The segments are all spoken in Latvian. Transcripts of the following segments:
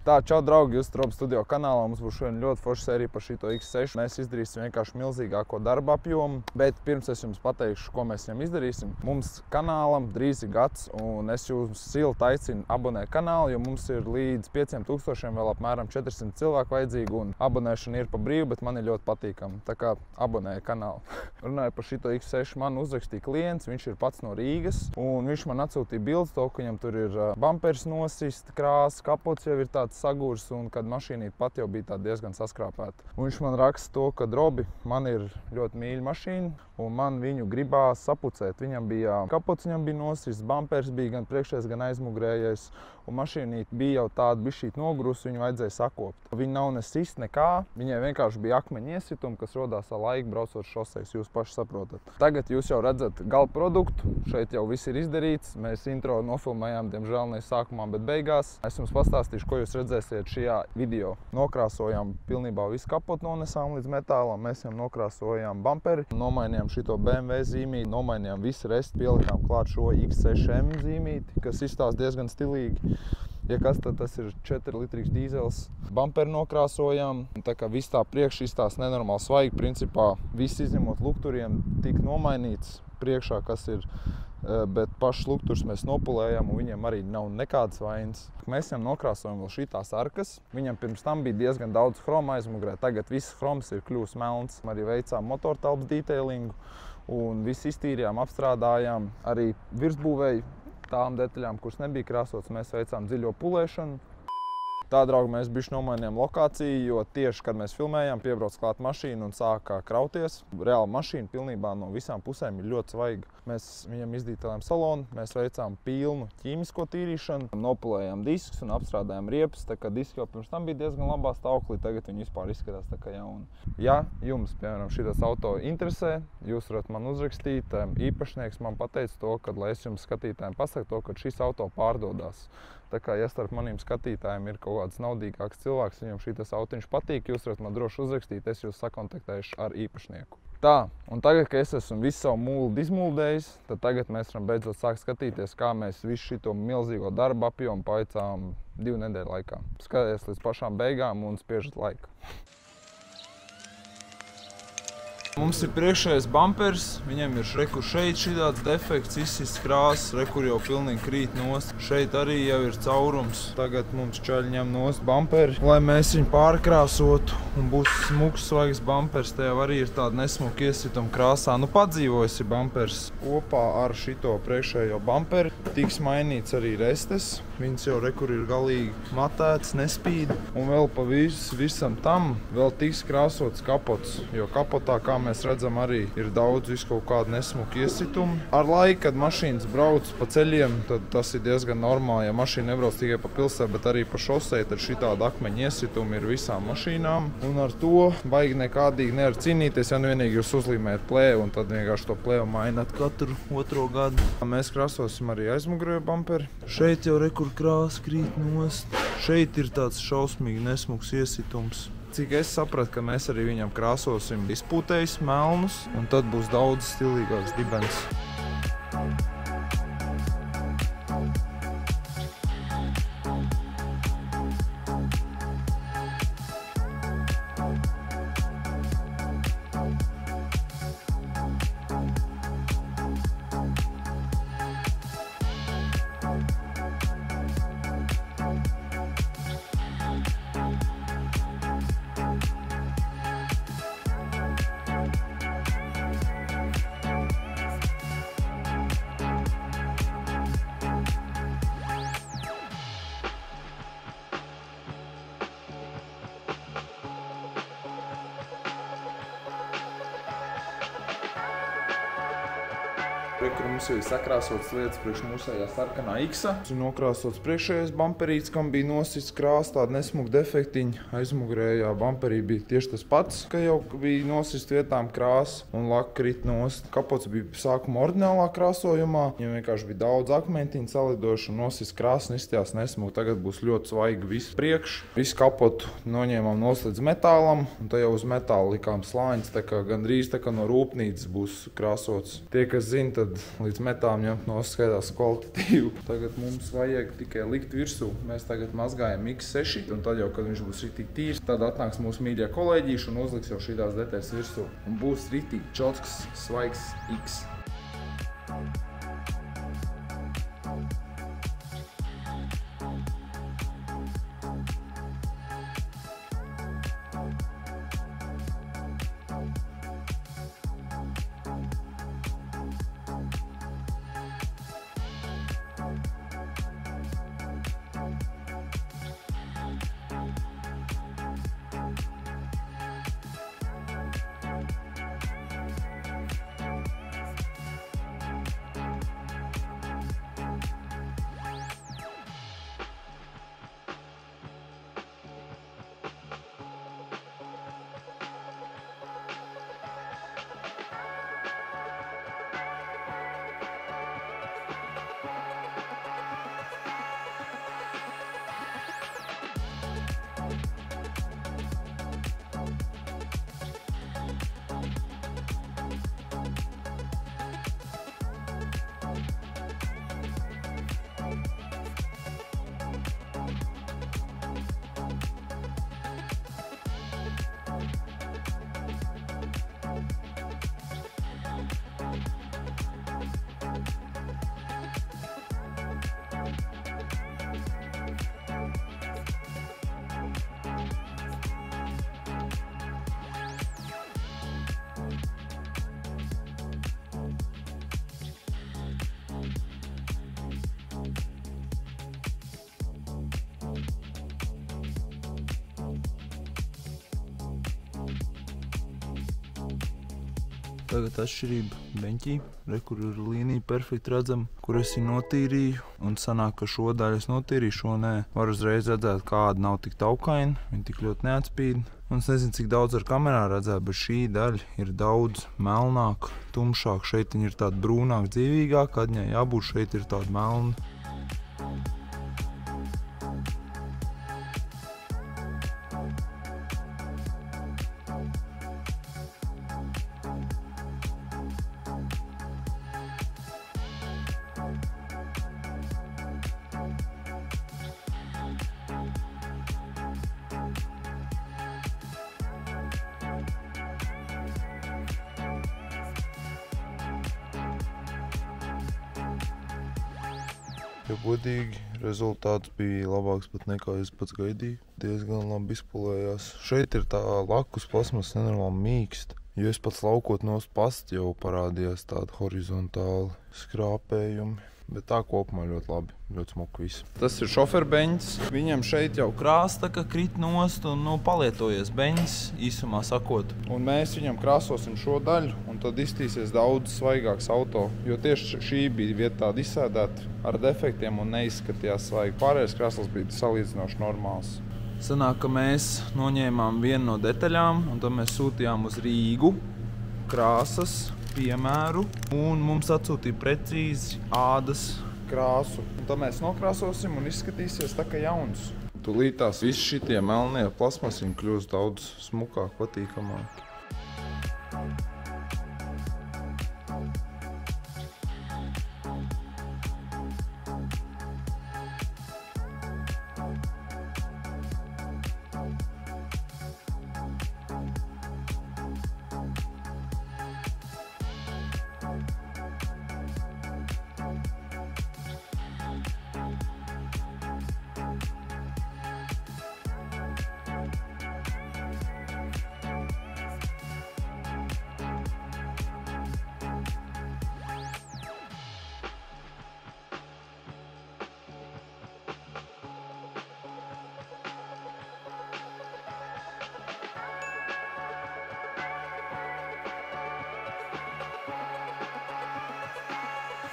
Tā, čau draugi, jūs Rob Studio kanālā. Mums būs šodien ļoti forša sērija par šito X6. Mēs izdarīsim vienkārši milzīgāko darba apjomu, bet pirms es jums pateikšu, ko mēs viņam izdarīsim. Mums kanālam drīz ir gads, un es jums silti aicinu abonēt kanālu, jo mums ir līdz 5000 vēl apmēram 400 cilvēku vajadzīgi, un abonēšana ir pa brīvu, bet man ir ļoti patīkama. Tā kā abonēja kanālu. Runāju par šito X6, man uzrakstīja klients, viņš ir pats no Rīgas, un viņš man atsūtīja bildes to, ka viņam tur ir bumpers nosist, krāsa, kapots jau ir tāds sagurs, un kad mašīnīt pat jau bija tā diezgan saskrāpēta. Un viņš man raksta to, ka Robi, man ir ļoti mīļa mašīna, un man viņu gribās sapucēt. Viņam bija kapots, viņam bija nosists, bumpers bija gan priekšējais, gan aizmugurējais, un mašīnīt bija jau tāda bišķīt nogrusi, viņu vajadzēja sakopt. Viņa nav nesist nekā, viņai vienkārši bija akmeņu iesitumi, kas rodās ar laiku braucot šoseis, jūs paši saprotat. Tagad jūs jau redzat gala produktu, šeit jau viss ir izdarīts, mēs intro nofilmējām, diemžēl ne sākumā, bet beigās. Es jums pastāstīšu, ko jūs redzēsiet šajā video. Nokrāsojām pilnībā visu kapotu, nonesām līdz metālam, mēs viņam nokrāsojām bumperi, nomainījām šito BMW zīmīti, nomainījām visu restu, pielikām klāt šo X6M zīmīti, kas izstāsta diezgan stilīgi. Ja kas, tad tas ir 4 litrīgs dīzels. Bumperi nokrāsojām, tā kā viss tā priekš izstāsta nenormāli svaigi, principā viss izņemot lukturiem tika nomainīts priekšā, kas ir, bet pašs lukturs mēs nopulējām, un viņiem arī nav nekādas vainas. Mēs viņam nokrāsojam vēl šitās arkas. Viņam pirms tam bija diezgan daudz chroma aizmugurē, tagad viss chroms ir kļūst melns. Arī veicām motortelpas detailingu, un viss iztīrījām, apstrādājām, arī virsbūvēju tām detaļām, kuras nebija krāsotas, mēs veicām dziļo pulēšanu. Tā, draugi, mēs bišķi nomainījām lokāciju, jo tieši, kad mēs filmējām, piebrauc klāt mašīnu un sāka krauties. Reāli mašīna pilnībā no visām pusēm ir ļoti svaiga. Mēs viņam izdītājām salonu, mēs veicām pilnu ķīmisko tīrīšanu, nopulējām diskus un apstrādājām riepas, tā kā diski jau pirms tam bija diezgan labā stāvoklī, tagad viņi vispār izskatās tā kā jauni. Ja jums, piemēram, šitas auto interesē, jūs varat man uzrakstīt, īpašnieks man pateica to, kad, lai es jums skatītājiem pasaku to, ka šis auto pārdodās. Tā kā, ja starp maniem skatītājiem ir kaut kāds naudīgāks cilvēks, viņam šitas autiņš patīk, jūs varat man droši uzrakstīt, es jūs sakontaktēšu ar īpašnieku. Tā, un tagad, kad es esmu visu savu muldi izmuldējis, tad tagad mēs varam beidzot sākt skatīties, kā mēs visu šito milzīgo darba apjomu paveicām 2 nedēļu laikā. Skaties līdz pašām beigām un spiežat laiku. Mums ir priekšējais bumpers, viņam ir rekur šeit šitāds defekts, izsists krāsas, rekur jau pilnīgi krīt nost. Šeit arī jau ir caurums. Tagad mums čaļi ņem nost bumperi, lai mēs viņu pārkrāsotu un būs smuks, svaigs bumpers. Te jau arī ir tāda nesmuka iesituma krāsā. Nu, padzīvojas ir bumpers. Kopā ar šito priekšējo bumperi tiks mainīts arī restes. Viņas jau rekur ir galīgi matēts, nespīd. Un vēl pa visam tam vēl tiks krāsots kapots, jo kapotā, kā mēs redzam, arī ir daudz visu kaut kādu nesmuku iesitumu. Ar laiku, kad mašīnas brauc pa ceļiem, tad tas ir diezgan normāli. Ja mašīna nebrauc tikai pa pilsētu, bet arī pa šosei, tad šitāda akmeņa iesituma ir visām mašīnām. Un ar to baigi nekādīgi nevar cīnīties, ja nu vienīgi jūs uzlīmējat plēvu, un tad vienkārši to plēvu mainat katru otro gadu. Mēs krāsosim arī aizmugurējo bumperi. Šeit jau rekur krāsa krīt nost. Šeit ir tāds šausmīgi nesmuks iesitums. Cik es sapratu, ka mēs arī viņam krāsosim izpūtējus melnus, un tad būs daudz stilīgāks dibens. Rekur mums jau ir sakrāsotas lietas priekš mūsējā sarkanā X-a. Ir nokrāsots priekšējais bumperīts, kam bija nosists krāsa, tāda nesmuka defektiņa. Aizmugurējā bumperī bija tieši tas pats, ka jau bija nosists vietām krāsa un laka krit nost. Kapots bija sākuma ordinālā krāsojumā. Viņam vienkārši bija daudz akmentiņu salidoši un nosists krāsa un izstījās nesmuka. Tagad būs ļoti svaigi viss priekš. Visu kapotu noņēmām nost līdz metālam un tā jau uz metāla likām slāņas, tā kā gandrīz tā kā no rūpnīcas būs krāsots. Tie, kas zina, tad līdz metām ņemt noskaidās kvalitatīvu. Tagad mums vajag tikai likt virsū. Mēs tagad mazgājam X6, un tad jau, kad viņš būs ritīgi tīrs, tad atnāks mūsu mīļie kolēģīši un uzliks jau šīs detaļas virsū. Un būs ritīgi čotsks, svaigs X. Tagad atšķirība beņķī, kur ir līnija perfekti redzama, kur es viņu notīrīju. Un sanāk, ka šo daļu es notīrīju, šo nē. Var uzreiz redzēt, kāda nav tik taukaina, viņa tik ļoti neatspīd. Un es nezinu, cik daudz ar kamerā redzēt, bet šī daļa ir daudz melnāka, tumšāka. Šeit viņa ir tāda brūnāka, dzīvīgāka, kad viņai jābūt šeit ir tāda melna. Ja godīgi, rezultāts bija labāks pat nekā es pats gaidīju. Diezgan labi izpulējās. Šeit ir tā lakus plasmas nenormāli mīksta. Jo es pats laukot nost past jau parādījās tādi horizontāli skrāpējumi. Bet tā kopumā ļoti labi, ļoti smuki viss. Tas ir šoferbeņķis. Viņam šeit jau krāsta, ka krit nost un palietojies beņķis, īsumā sakot. Un mēs viņam krāsosim šo daļu, un tad iztīsies daudz svaigāks auto. Jo tieši šī bija vieta tāda izsēdēta ar defektiem un neizskatījās svaigi. Pārējais krāsls bija salīdzinoši normāls. Sanāk, ka mēs noņēmām vienu no detaļām, un tad mēs sūtījām uz Rīgu krāsas piemēru, un mums atsūtīja precīzi ādas krāsu. Un tad mēs nokrāsosim un izskatīsies tā kā jauns. Tūlītās visi šitie melnie plasmasiņi kļūs daudz smukāk, patīkamāk.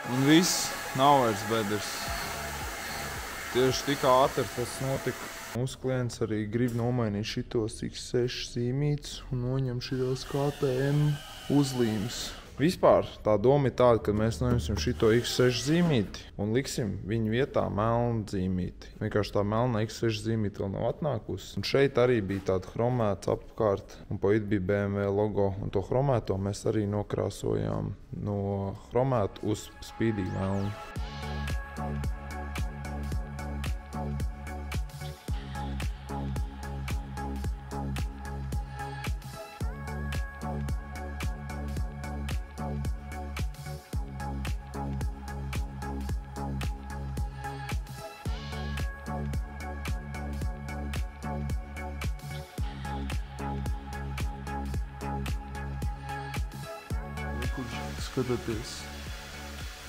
Un viss nav vairs bedres. Tieši tik ātri tas notika. Mūsu klients arī grib nomainīt šitos X6 zīmītes un noņem šitos KTM uzlīmes. Vispār tā doma ir tāda, ka mēs noņemsim šito X6 zīmīti un liksim viņu vietā melnu zīmīti. Vienkārši tā melna X6 zīmīti vēl nav atnākusi. Un šeit arī bija tāda chromēta apkārt, un pa it bija BMW logo. Un to chromēto mēs arī nokrāsojām no chromēta uz spīdīgu melnu. Skatoties,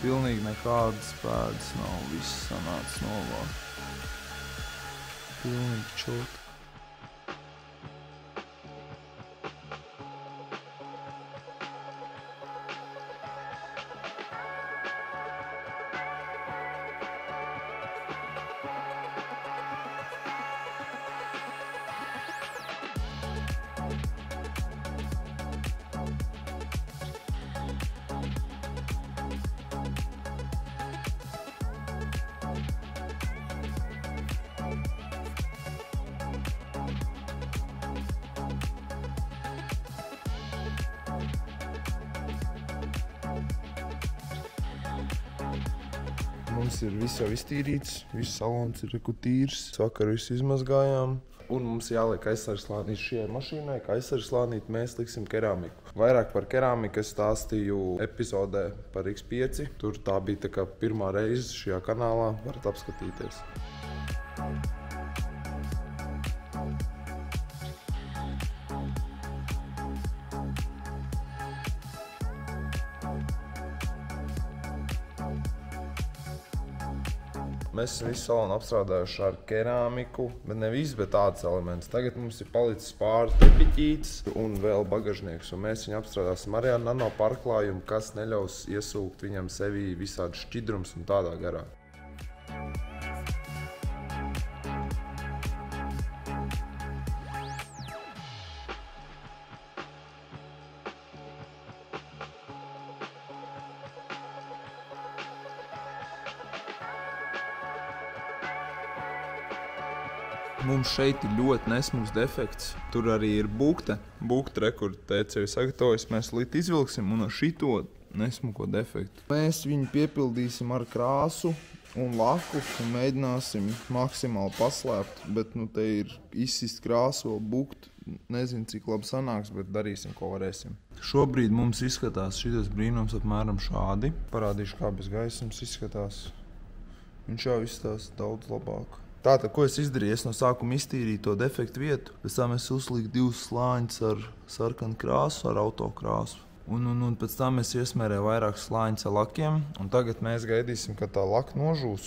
pilnīgi nekādas pēdas nav, viss sanāca novākt. Pilnīgi čotka. Mums ir viss jau iztīrīts, viss salons ir tīrs. Vakar visu izmazgājām. Un mums jāliek aizsargslānīt šajai mašīnai, ka aizsargslānīt mēs liksim keramiku. Vairāk par keramiku es stāstīju epizodē par X5. Tur tā bija tā kā pirmā reize šajā kanālā, varat apskatīties. Mēs esam visu salonu apstrādājuši ar keramiku, bet ne viss, bet tāds elements. Tagad mums ir palicis pāri tepiķītis un vēl bagažnieks, un mēs viņu apstrādāsim arī ar nano pārklājumu, kas neļaus iesūkt viņam sevī visādi šķidrums un tādā garā. Mums šeit ir ļoti nesmugs defekts. Tur arī ir bukte. Bukte, kur teica, jau sagatavojas, mēs līdz izvilksim un ar šito nesmugo defektu. Mēs viņu piepildīsim ar krāsu un laku un mēģināsim maksimāli paslēpt, bet te ir izsist krāso buktu. Nezinu, cik labi sanāks, bet darīsim, ko varēsim. Šobrīd mums izskatās šitas brīnums apmēram šādi. Parādīšu, kā bez gaismas izskatās. Viņš jau izskatās daudz labāk. Tātad, ko es izdarīju? Es no sākuma iztīrīju to defektu vietu, pēc tam es uzliku 2 slāņus ar sarkanu krāsu, ar autokrāsu. Un pēc tam es iesmērēju vairāk slāņus ar lakiem, un tagad mēs gaidīsim, kad tā laka nožūs,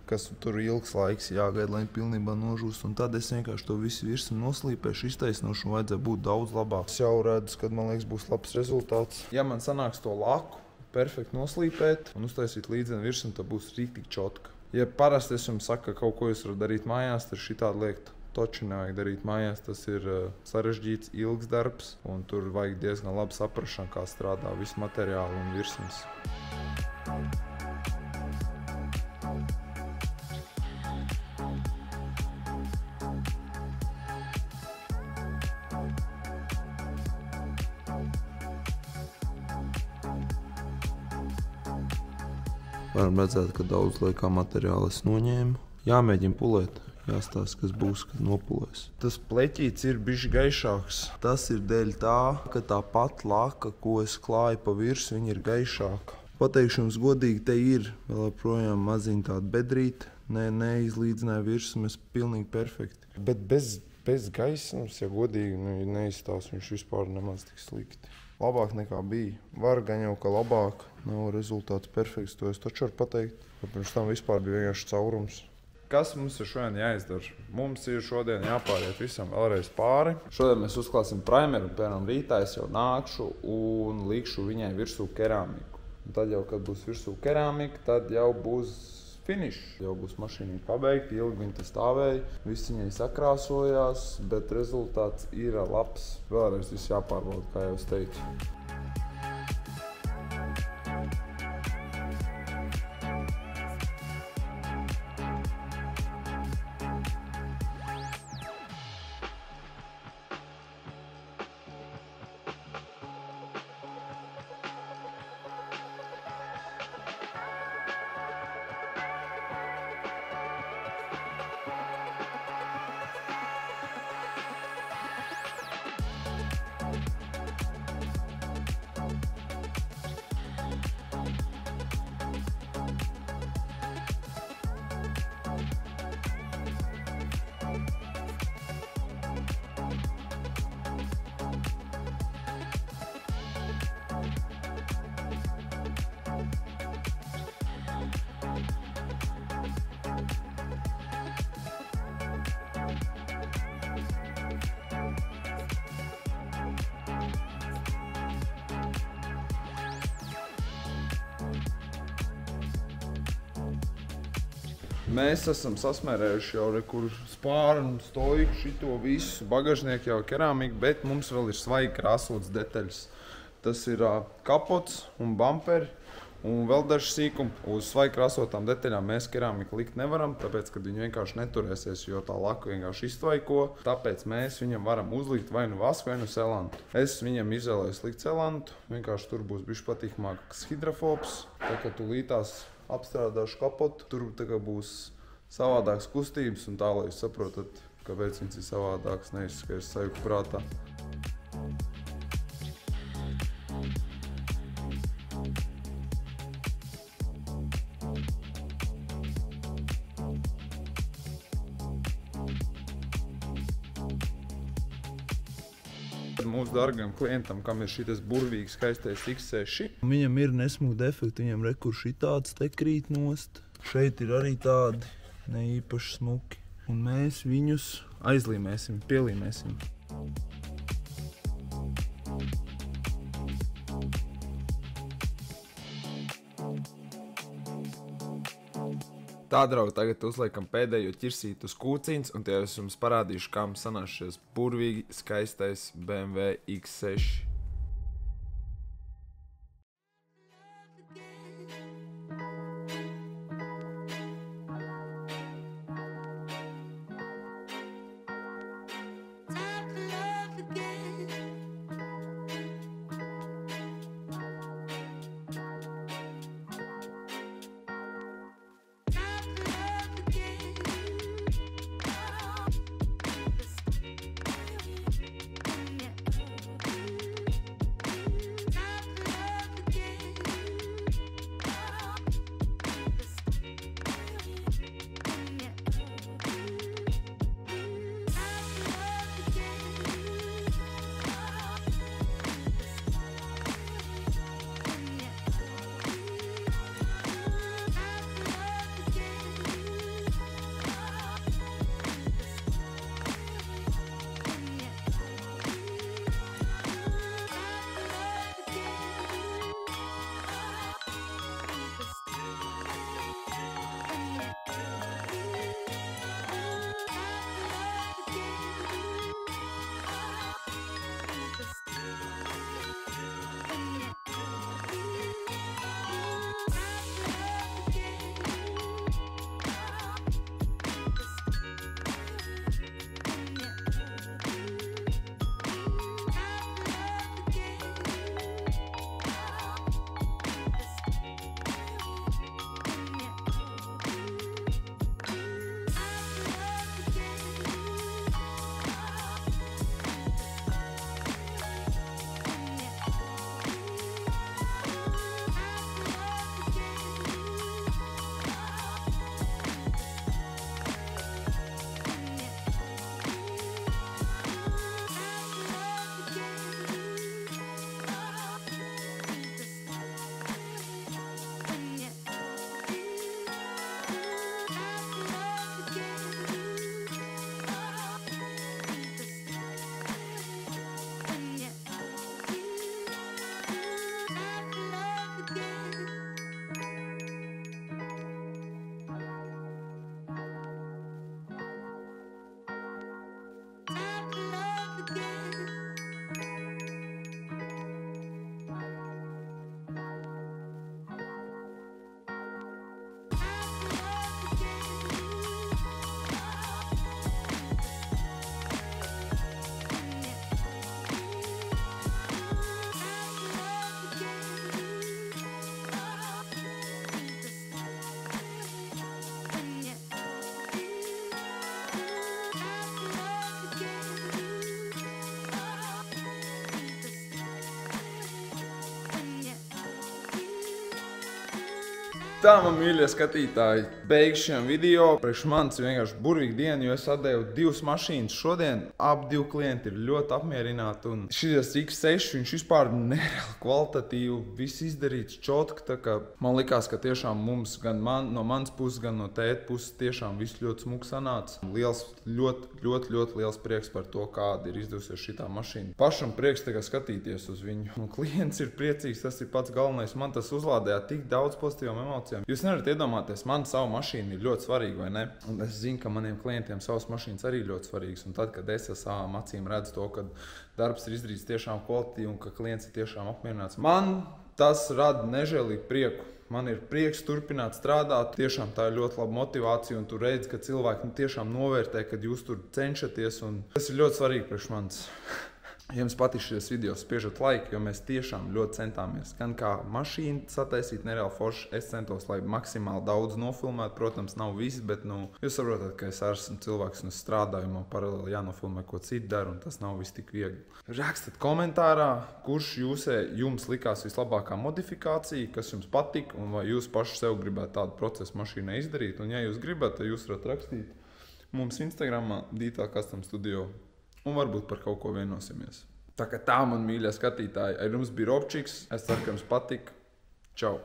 kas tur ilgs laiks jāgaida, lai pilnībā nožūs, un tad es vienkārši to visu virsmu noslīpēšu, iztaisnošu, un vajadzēja būt daudz labāk. Es jau redzu, kad man liekas būs labs rezultāts. Ja man sanāks to laku perfekti noslīpēt un uztaisīt līdzeni virsmu, tad būs rīktīgi čotka. Ja parasti es jums saku, ka kaut ko jūs varat darīt mājās, tad šitādi liekat toči nevajag darīt mājās. Tas ir sarežģīts, ilgs darbs, un tur vajag diezgan labi saprašana, kā strādā viss materiāli un virsmas. Varam redzēt, ka daudz liekā materiālu es noņēmu. Jāmēģina pulēt, jāstāsta, kas būs, kad nopulēs. Tas pleķīts ir bišķi gaišāks. Tas ir dēļ tā, ka tā pat laka, ko es klāju pa virsmu, viņa ir gaišāka. Pateikšu jums godīgi, te ir vēl projām maziņa tāda bedrīte. Neizlīdzināja virsmu, es pilnīgi perfekti. Bet bez gaismas, ja godīgi neizstās, viņš vispār nemaz tik slikti. Labāk nekā bija. Var gan jau, ka labāk. Nav rezultāts perfekts, to es taču varu pateikt. Pirms tam vispār bija vienkārši caurums. Kas mums ir šodien jāizdara? Mums ir šodien jāpāriet visam vēlreiz pāri. Šodien mēs uzklāsim primeru, piemēram, rītā es jau nākšu un likšu viņai virsū keramiku. Un tad jau, kad būs virsū keramika, tad jau būs finish. Jau būs mašīna pabeigta, ilgi viņa te stāvēja, viss viņai sakrāsojās, bet rezultāts ir labs. Vēlreiz viss jāpārbauda, kā jau es teicu. Mēs esam sasmērējuši jau kur spārnu, stoiku, šito visu, bagažnieku jau keramiku, bet mums vēl ir svaigi krāsots detaļas. Tas ir kapots un bumperi. Un vēl daži sīkumi. Uz svaigi krāsotām detaļām mēs keramiku likt nevaram, tāpēc, ka viņi vienkārši neturēsies, jo tā laka vienkārši iztvaiko. Tāpēc mēs viņam varam uzlikt vai nu vasku, vai nu selantu. Es viņam izvēlējos likt selantu, vienkārši tur būs bišķi patīkamāks hidrofobs. Tā kā tu lītās apstrādāšu kapotu, tur tā kā būs savādāks kustības un tā, lai jūs saprotat, kāpēc viņas ir savādāks, nevis, ka es sajūku prātā. Mūsu dārgajam klientam, kam ir šitas burvīgi skaistais X6. Viņam ir nesmuki defekti, viņam rekur šitāds te krīt nost. Šeit ir arī tādi neīpaši smuki. Un mēs viņus aizlīmēsim, pielīmēsim. Tā, draugi, tagad uzliekam pēdējo ķirsītu uz kūciņas, un tie es jums parādīšu, kā mums sanāks šis burvīgi skaistais BMW X6. Tā, man mīļie skatītāji, beigšu šiem video. Priekš manis vienkārši burvīgi diena, jo es atdevu 2 mašīnas šodien. Abi 2 klienti ir ļoti apmierināti. Un šis X6, viņš vispār nereāli kvalitatīvi, viss izdarīts čotki. Tā kā man likās, ka tiešām mums gan no manas puses, gan no tēta puses tiešām viss ļoti smuki sanāca. Ļoti liels prieks par to, kāda ir izdevusies šitā mašīna. Pašam prieks tagad skatīties uz viņu. Un klients ir priecīgs, tas ir pats galvenais. Man tas uzlādēja tik daudz pozitīvām emocijām. motivācijām. Jūs nevarat iedomāties, man savu mašīnu ir ļoti svarīga, vai ne? Un es zinu, ka maniem klientiem savas mašīnas arī ļoti svarīgas. Un tad, kad es ar savām acīm redzu to, ka darbs ir izdarīts tiešām kvalitīvi un ka klients ir tiešām apmierināts, man tas rada nežēlīgu prieku. Man ir prieks turpināt strādāt. Tiešām tā ir ļoti laba motivācija, un tu redzi, ka cilvēki tiešām novērtē, kad jūs tur cenšaties. Tas ir ļoti svarīgi priekš manis. Ja jums patīk šis video, spiežat laiku, jo mēs tiešām ļoti centāmies. Gan kā mašīnu sataisīt nereāli forši, es centos, lai maksimāli daudz nofilmētu. Protams, nav viss, bet jūs saprotat, ka es esmu cilvēks un es strādāju, man paralēli jānofilmē, ko citu daru, un tas nav viss tik viegli. Rakstat komentārā, kurš jums likās vislabākā modifikācija, kas jums patika, un vai jūs paši sev gribētu tādu procesu mašīnai izdarīt. Un ja jūs gribat, tad jūs varat rakstīt mums Instagramā Detail Custom Studio. Un varbūt par kaut ko vienosimies. Tā kā tā, man mīļie skatītāji, ar jums bija Robčiks. Es ceru, ka jums patika. Čau!